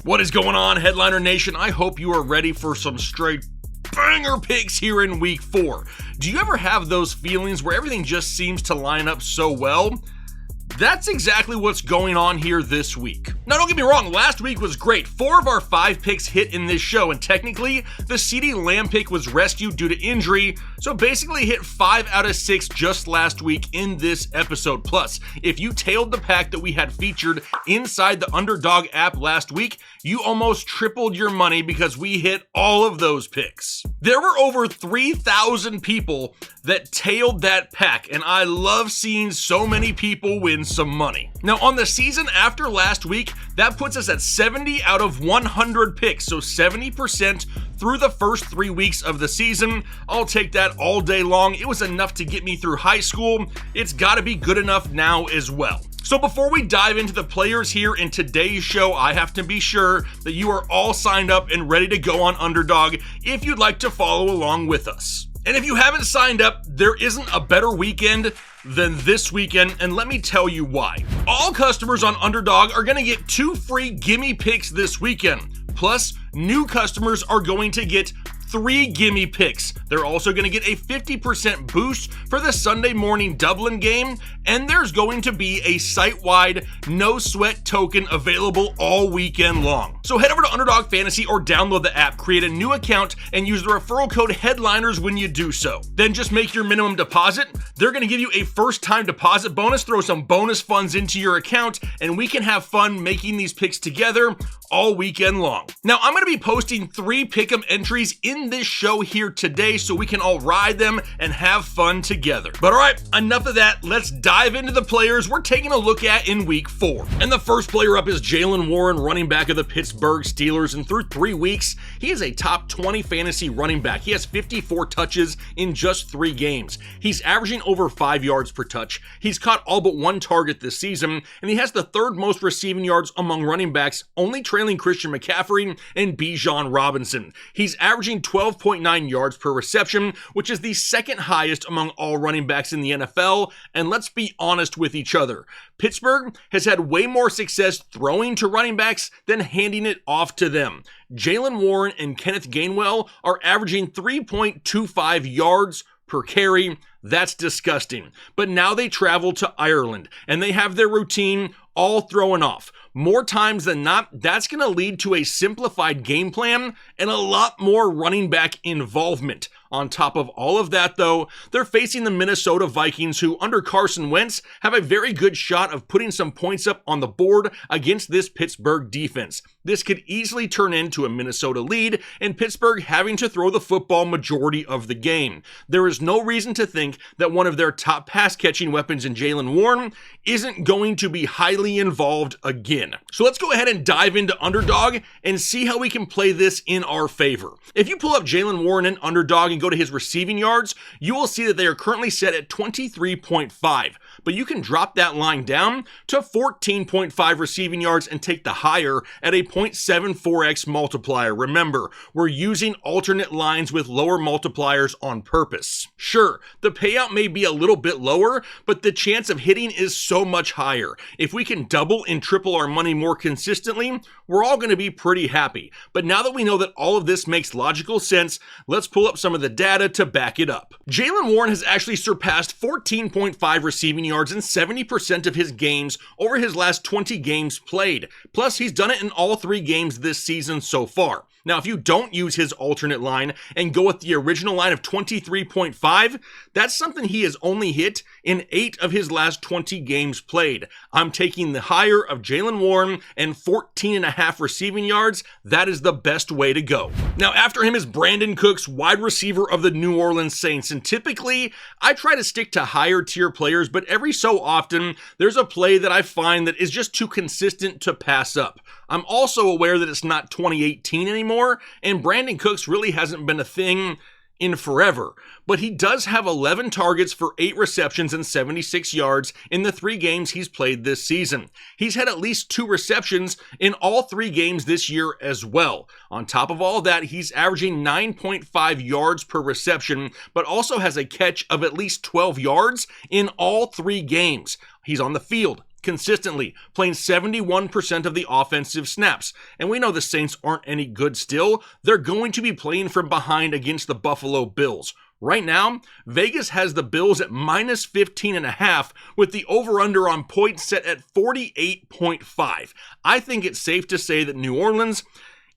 What is going on, Headliner Nation? I hope you are ready for some straight banger picks here in week 4. Do you ever have those feelings where everything just seems to line up so well? That's exactly what's going on here this week. Now, don't get me wrong, last week was great. 4 of our 5 picks hit in this show, and technically, the CeeDee Lamb pick was rescued due to injury, so basically hit 5 out of 6 just last week in this episode. Plus, if you tailed the pack that we had featured inside the Underdog app last week, you almost tripled your money because we hit all of those picks. There were over 3,000 people that tailed that pack, and I love seeing so many people win some money. Now, on the season after last week, that puts us at 70 out of 100 picks, so 70% through the first 3 weeks of the season. I'll take that all day long. It was enough to get me through high school. It's got to be good enough now as well. So before we dive into the players here in today's show, I have to be sure that you are all signed up and ready to go on Underdog if you'd like to follow along with us. And if you haven't signed up, there isn't a better weekend than this weekend, and let me tell you why. All customers on Underdog are going to get 2 free gimme picks this weekend. Plus, new customers are going to get 3 gimme picks. They're also going to get a 50% boost for the Sunday morning Dublin game, and there's going to be a site-wide no sweat token available all weekend long. So head over to Underdog Fantasy or download the app, create a new account, and use the referral code HEADLINERS when you do so. Then just make your minimum deposit. They're going to give you a first-time deposit bonus, throw some bonus funds into your account, and we can have fun making these picks together all weekend long. Now, I'm going to be posting 3 pick'em entries in this show here today so we can all ride them and have fun together. But all right, enough of that. Let's dive into the players we're taking a look at in week 4. And the first player up is Jaylen Warren, running back of the Pittsburgh Steelers. And through 3 weeks, he is a top 20 fantasy running back. He has 54 touches in just 3 games. He's averaging over 5 yards per touch. He's caught all but 1 target this season, and he has the 3rd most receiving yards among running backs, only trailing Christian McCaffrey and Bijan Robinson. He's averaging 12.9 yards per reception, which is the 2nd highest among all running backs in the NFL, and let's be honest with each other. Pittsburgh has had way more success throwing to running backs than handing it off to them. Jaylen Warren and Kenneth Gainwell are averaging 3.25 yards per carry. That's disgusting. But now they travel to Ireland, and they have their routine all thrown off. More times than not, that's going to lead to a simplified game plan and a lot more running back involvement. On top of all of that, though, they're facing the Minnesota Vikings, who, under Carson Wentz, have a very good shot of putting some points up on the board against this Pittsburgh defense. This could easily turn into a Minnesota lead, and Pittsburgh having to throw the football majority of the game. There is no reason to think that one of their top pass-catching weapons in Jaylen Warren isn't going to be highly involved again. So let's go ahead and dive into Underdog and see how we can play this in our favor. If you pull up Jaylen Warren in Underdog and go to his receiving yards, you will see that they are currently set at 23.5. But you can drop that line down to 14.5 receiving yards and take the higher at a 0.74x multiplier. Remember, we're using alternate lines with lower multipliers on purpose. Sure, the payout may be a little bit lower, but the chance of hitting is so much higher. If we can double and triple our money more consistently, we're all going to be pretty happy. But now that we know that all of this makes logical sense, let's pull up some of the data to back it up. Jaylen Warren has actually surpassed 14.5 receiving yards in 70% of his games over his last 20 games played. Plus, he's done it in all 3 games this season so far. Now, if you don't use his alternate line and go with the original line of 23.5, that's something he has only hit in 8 of his last 20 games played. I'm taking the higher of Jaylen Warren and 14.5 receiving yards. That is the best way to go. Now, after him is Brandon Cooks, wide receiver of the New Orleans Saints. And typically, I try to stick to higher tier players, but every so often, there's a play that I find that is just too consistent to pass up. I'm also aware that it's not 2018 anymore, and Brandon Cooks really hasn't been a thing in forever, but he does have 11 targets for 8 receptions and 76 yards in the 3 games he's played this season. He's had at least 2 receptions in all 3 games this year as well. On top of all that, he's averaging 9.5 yards per reception, but also has a catch of at least 12 yards in all 3 games. He's on the field consistently, playing 71% of the offensive snaps. And we know the Saints aren't any good still. They're going to be playing from behind against the Buffalo Bills. Right now, Vegas has the Bills at minus 15.5 with the over-under on points set at 48.5. I think it's safe to say that New Orleans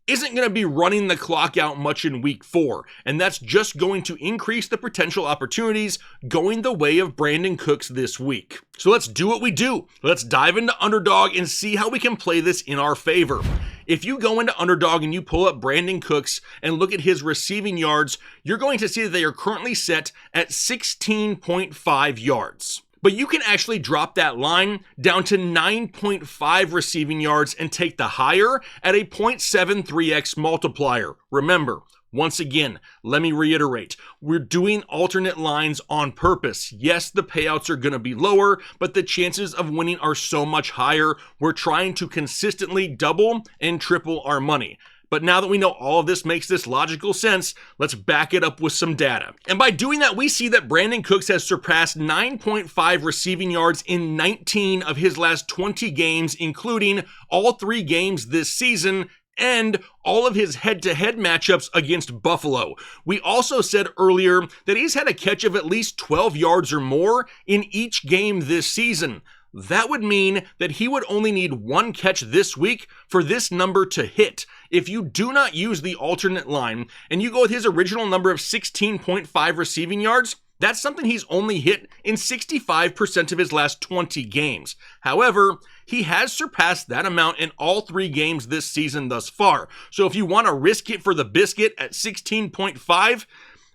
isn't going to be running the clock out much in week 4, and that's just going to increase the potential opportunities going the way of Brandon Cooks this week. So let's do what we do. Let's dive into Underdog and see how we can play this in our favor. If you go into Underdog and you pull up Brandon Cooks and look at his receiving yards, you're going to see that they are currently set at 16.5 yards. But you can actually drop that line down to 9.5 receiving yards and take the higher at a 0.73x multiplier. Remember, once again, let me reiterate, we're doing alternate lines on purpose. Yes, the payouts are going to be lower, but the chances of winning are so much higher. We're trying to consistently double and triple our money. But now that we know all of this makes this logical sense, let's back it up with some data. And by doing that, we see that Brandon Cooks has surpassed 9.5 receiving yards in 19 of his last 20 games, including all 3 games this season and all of his head-to-head matchups against Buffalo. We also said earlier that he's had a catch of at least 12 yards or more in each game this season. That would mean that he would only need 1 catch this week for this number to hit. If you do not use the alternate line and you go with his original number of 16.5 receiving yards, that's something he's only hit in 65% of his last 20 games. However, he has surpassed that amount in all 3 games this season thus far. So if you want to risk it for the biscuit at 16.5,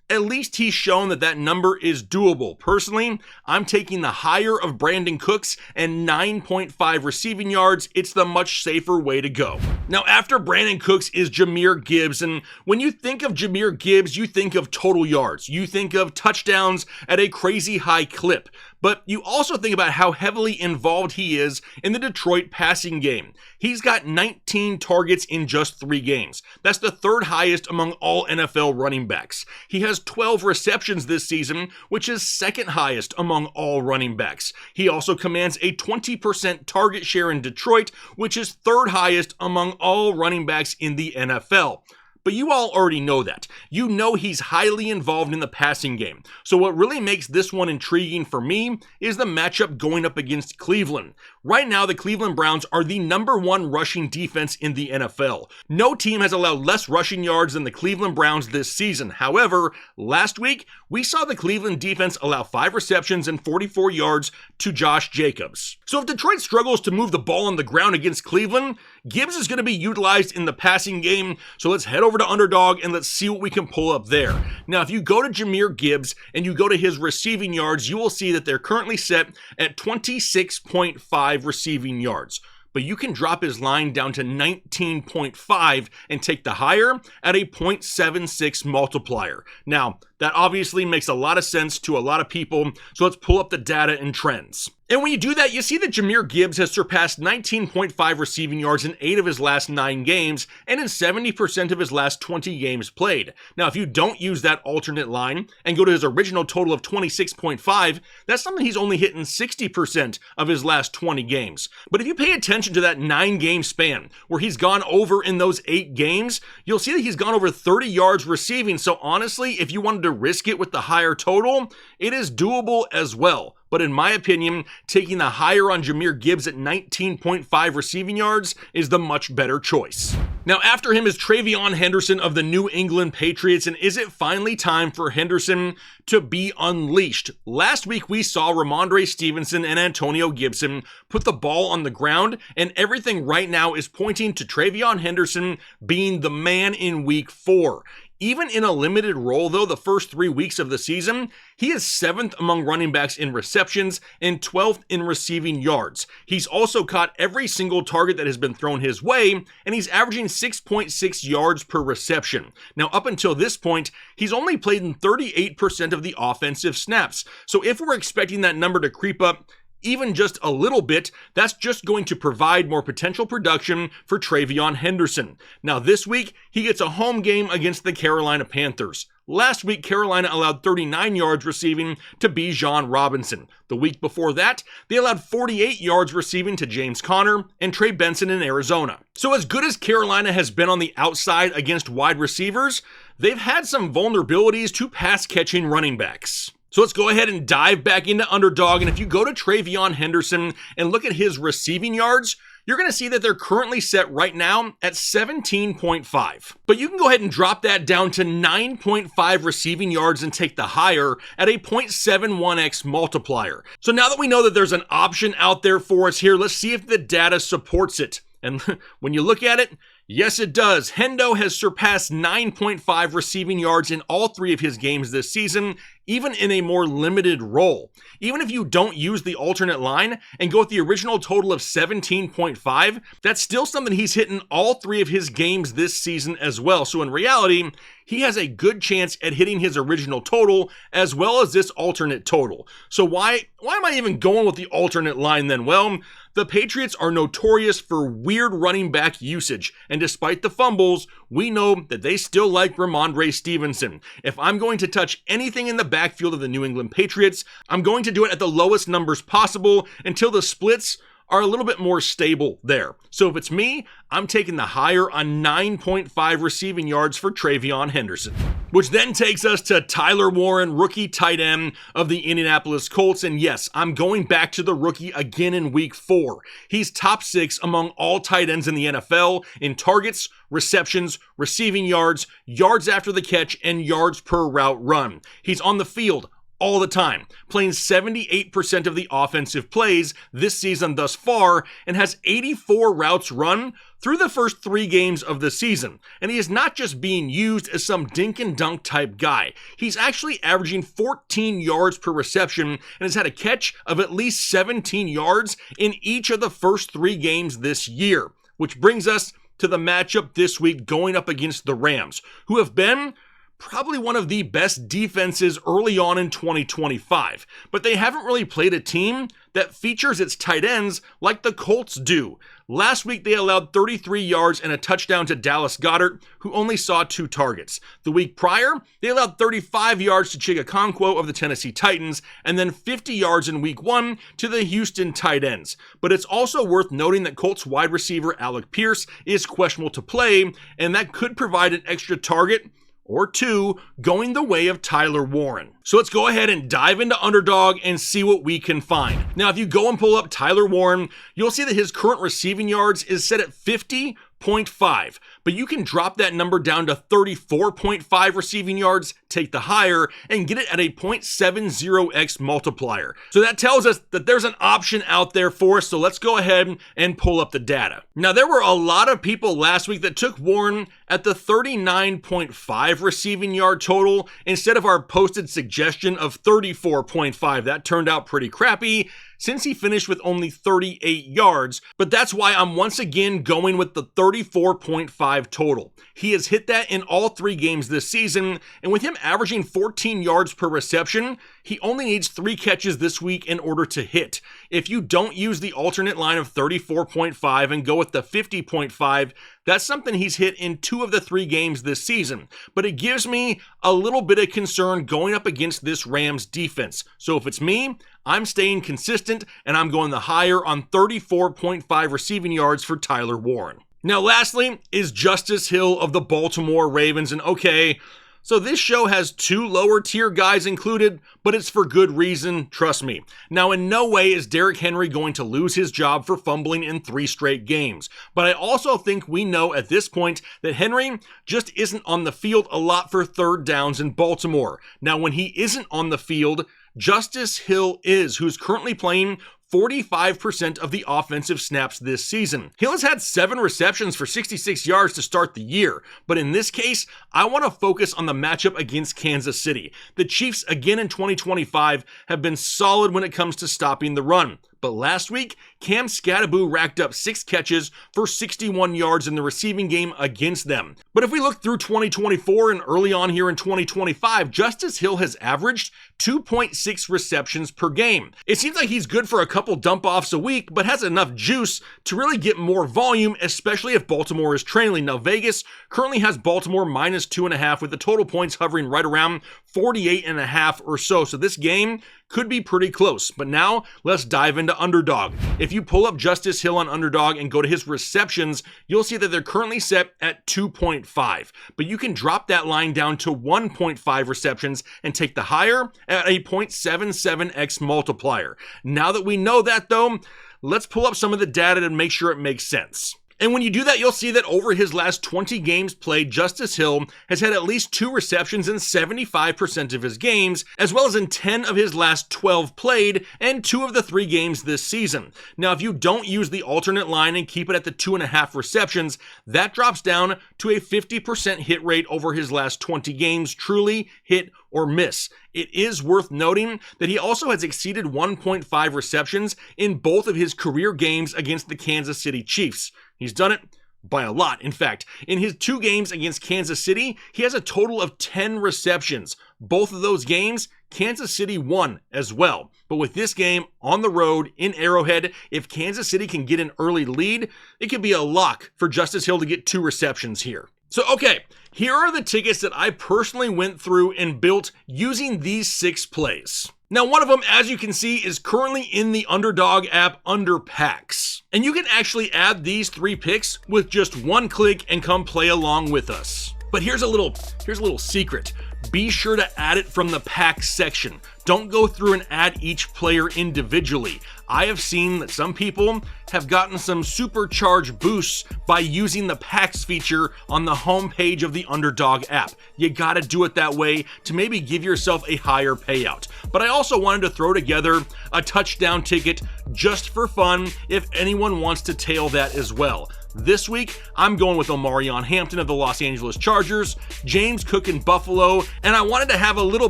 at least he's shown that that number is doable. Personally, I'm taking the higher of Brandon Cooks and 9.5 receiving yards. It's the much safer way to go. Now, after Brandon Cooks is Jahmyr Gibbs, and when you think of Jahmyr Gibbs, you think of total yards. You think of touchdowns at a crazy high clip. But you also think about how heavily involved he is in the Detroit passing game. He's got 19 targets in just 3 games. That's the 3rd highest among all NFL running backs. He has 12 receptions this season, which is 2nd highest among all running backs. He also commands a 20% target share in Detroit, which is 3rd highest among all running backs in the NFL. But you all already know that. You know he's highly involved in the passing game. So what really makes this one intriguing for me is the matchup going up against Cleveland. Right now, the Cleveland Browns are the #1 rushing defense in the NFL. No team has allowed less rushing yards than the Cleveland Browns this season. However, last week, we saw the Cleveland defense allow 5 receptions and 44 yards to Josh Jacobs. So if Detroit struggles to move the ball on the ground against Cleveland, Gibbs is going to be utilized in the passing game. So let's head over to Underdog and let's see what we can pull up there. Now, if you go to Jahmyr Gibbs and you go to his receiving yards, you will see that they're currently set at 26.5 receiving yards. But you can drop his line down to 19.5 and take the higher at a 0.76 multiplier. Now, that obviously makes a lot of sense to a lot of people, so let's pull up the data and trends. And when you do that, you see that Jahmyr Gibbs has surpassed 19.5 receiving yards in 8 of his last 9 games and in 70% of his last 20 games played. Now, if you don't use that alternate line and go to his original total of 26.5, that's something he's only hit in 60% of his last 20 games. But if you pay attention to that 9-game span where he's gone over in those 8 games, you'll see that he's gone over 30 yards receiving. So honestly, if you wanted to risk it with the higher total, it is doable as well. But in my opinion, taking the higher on Jahmyr Gibbs at 19.5 receiving yards is the much better choice. Now, after him is Travion Henderson of the New England Patriots, and is it finally time for Henderson to be unleashed? Last week, we saw Ramondre Stevenson and Antonio Gibson put the ball on the ground, and everything right now is pointing to Travion Henderson being the man in week 4. Even in a limited role, though, the first 3 weeks of the season, he is 7th among running backs in receptions and 12th in receiving yards. He's also caught every single target that has been thrown his way, and he's averaging 6.6 yards per reception. Now, up until this point, he's only played in 38% of the offensive snaps. So if we're expecting that number to creep up even just a little bit, that's just going to provide more potential production for Travion Henderson. Now this week, he gets a home game against the Carolina Panthers. Last week, Carolina allowed 39 yards receiving to Bijan Robinson. The week before that, they allowed 48 yards receiving to James Conner and Trey Benson in Arizona. So as good as Carolina has been on the outside against wide receivers, they've had some vulnerabilities to pass-catching running backs. So let's go ahead and dive back into Underdog, and if you go to TreVeyon Henderson and look at his receiving yards, you're going to see that they're currently set right now at 17.5. But you can go ahead and drop that down to 9.5 receiving yards and take the higher at a 0.71x multiplier. So now that we know that there's an option out there for us here, let's see if the data supports it. And when you look at it, yes, it does. Hendo has surpassed 9.5 receiving yards in all 3 of his games this season, even in a more limited role. Even if you don't use the alternate line and go with the original total of 17.5, that's still something he's hit in all 3 of his games this season as well. So in reality, he has a good chance at hitting his original total as well as this alternate total. So why am I even going with the alternate line then? Well, the Patriots are notorious for weird running back usage, and despite the fumbles, we know that they still like Ramondre Stevenson. If I'm going to touch anything in the backfield of the New England Patriots, I'm going to do it at the lowest numbers possible until the splits are a little bit more stable there. So if it's me, I'm taking the higher on 9.5 receiving yards for TreVeyon Henderson. Which then takes us to Tyler Warren, rookie tight end of the Indianapolis Colts. And yes, I'm going back to the rookie again in week 4. He's top 6 among all tight ends in the NFL in targets, receptions, receiving yards, yards after the catch, and yards per route run. He's on the field all the time, playing 78% of the offensive plays this season thus far, and has 84 routes run through the first 3 games of the season. And he is not just being used as some dink and dunk type guy. He's actually averaging 14 yards per reception and has had a catch of at least 17 yards in each of the first 3 games this year. Which brings us to the matchup this week going up against the Rams, who have been probably one of the best defenses early on in 2025, but they haven't really played a team that features its tight ends like the Colts do. Last week, they allowed 33 yards and a touchdown to Dallas Goedert, who only saw 2 targets. The week prior, they allowed 35 yards to Chigakonkwo of the Tennessee Titans, and then 50 yards in week 1 to the Houston tight ends. But it's also worth noting that Colts wide receiver Alec Pierce is questionable to play, and that could provide an extra target or 2 going the way of Tyler Warren. So let's go ahead and dive into Underdog and see what we can find. Now, if you go and pull up Tyler Warren, you'll see that his current receiving yards is set at 50.5, but you can drop that number down to 34.5 receiving yards, take the higher, and get it at a 0.70x multiplier. So that tells us that there's an option out there for us, so let's go ahead and pull up the data. Now, there were a lot of people last week that took Warren at the 39.5 receiving yard total instead of our posted suggestion of 34.5. That turned out pretty crappy since he finished with only 38 yards, but that's why I'm once again going with the 34.5 total. He has hit that in all 3 games this season, and with him averaging 14 yards per reception, he only needs 3 catches this week in order to hit. If you don't use the alternate line of 34.5 and go with the 50.5, that's something he's hit in 2 of the 3 games this season, but it gives me a little bit of concern going up against this Rams defense. So if it's me, I'm staying consistent and I'm going the higher on 34.5 receiving yards for Tyler Warren. Now, lastly is Justice Hill of the Baltimore Ravens, and okay, so this show has 2 lower tier guys included, but it's for good reason, trust me. Now, in no way is Derrick Henry going to lose his job for fumbling in 3 straight games, but I also think we know at this point that Henry just isn't on the field a lot for 3rd downs in Baltimore. Now, when he isn't on the field, Justice Hill is, who's currently playing 45% of the offensive snaps this season. Hill has had 7 receptions for 66 yards to start the year, but in this case, I want to focus on the matchup against Kansas City. The Chiefs, again in 2025, have been solid when it comes to stopping the run, But last week, Cam Scattaboo racked up 6 catches for 61 yards in the receiving game against them. But if we look through 2024 and early on here in 2025, Justice Hill has averaged 2.6 receptions per game. It seems like he's good for a couple dump-offs a week, but has enough juice to really get more volume, especially if Baltimore is trailing. Now, Vegas currently has Baltimore minus 2.5 with the total points hovering right around 48.5 or so. So this game could be pretty close. But now let's dive into Underdog. If you pull up Justice Hill on Underdog and go to his receptions, you'll see that they're currently set at 2.5. But you can drop that line down to 1.5 receptions and take the higher at a 0.77x multiplier. Now that we know that though, let's pull up some of the data to make sure it makes sense. And when you do that, you'll see that over his last 20 games played, Justice Hill has had at least 2 receptions in 75% of his games, as well as in 10 of his last 12 played, and 2 of the 3 games this season. Now, if you don't use the alternate line and keep it at the 2.5 receptions, that drops down to a 50% hit rate over his last 20 games, truly hit or miss. It is worth noting that he also has exceeded 1.5 receptions in both of his career games against the Kansas City Chiefs. He's done it by a lot. In fact, in his 2 games against Kansas City, he has a total of 10 receptions. Both of those games, Kansas City won as well. But with this game on the road in Arrowhead, if Kansas City can get an early lead, it could be a lock for Justice Hill to get 2 receptions here. So, okay, here are the tickets that I personally went through and built using these 6 plays. Now, one of them, as you can see, is currently in the Underdog app under packs. And you can actually add these 3 picks with just 1 click and come play along with us. But here's a little secret. Be sure to add it from the packs section. Don't go through and add each player individually. I have seen that some people have gotten some supercharged boosts by using the packs feature on the homepage of the Underdog app. You gotta do it that way to maybe give yourself a higher payout. But I also wanted to throw together a touchdown ticket just for fun if anyone wants to tail that as well. This week, I'm going with Omarion Hampton of the Los Angeles Chargers, James Cook in Buffalo, and I wanted to have a little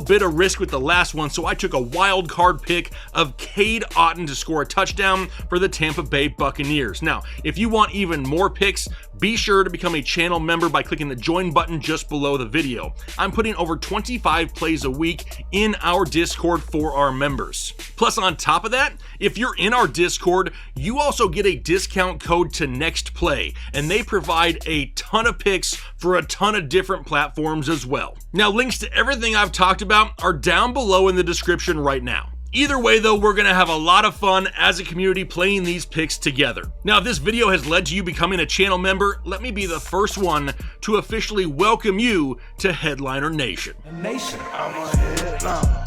bit of risk with the last one, so I took a wild card pick of Cade Otton to score a touchdown for the Tampa Bay Buccaneers. Now, if you want even more picks, be sure to become a channel member by clicking the join button just below the video. I'm putting over 25 plays a week in our Discord for our members. Plus, on top of that, if you're in our Discord, you also get a discount code to NextPlay, and they provide a ton of picks for a ton of different platforms as well. Now, links to everything I've talked about are down below in the description right now. Either way though, we're gonna have a lot of fun as a community playing these picks together. Now, if this video has led to you becoming a channel member, let me be the first one to officially welcome you to Headliner Nation. I'm a headliner.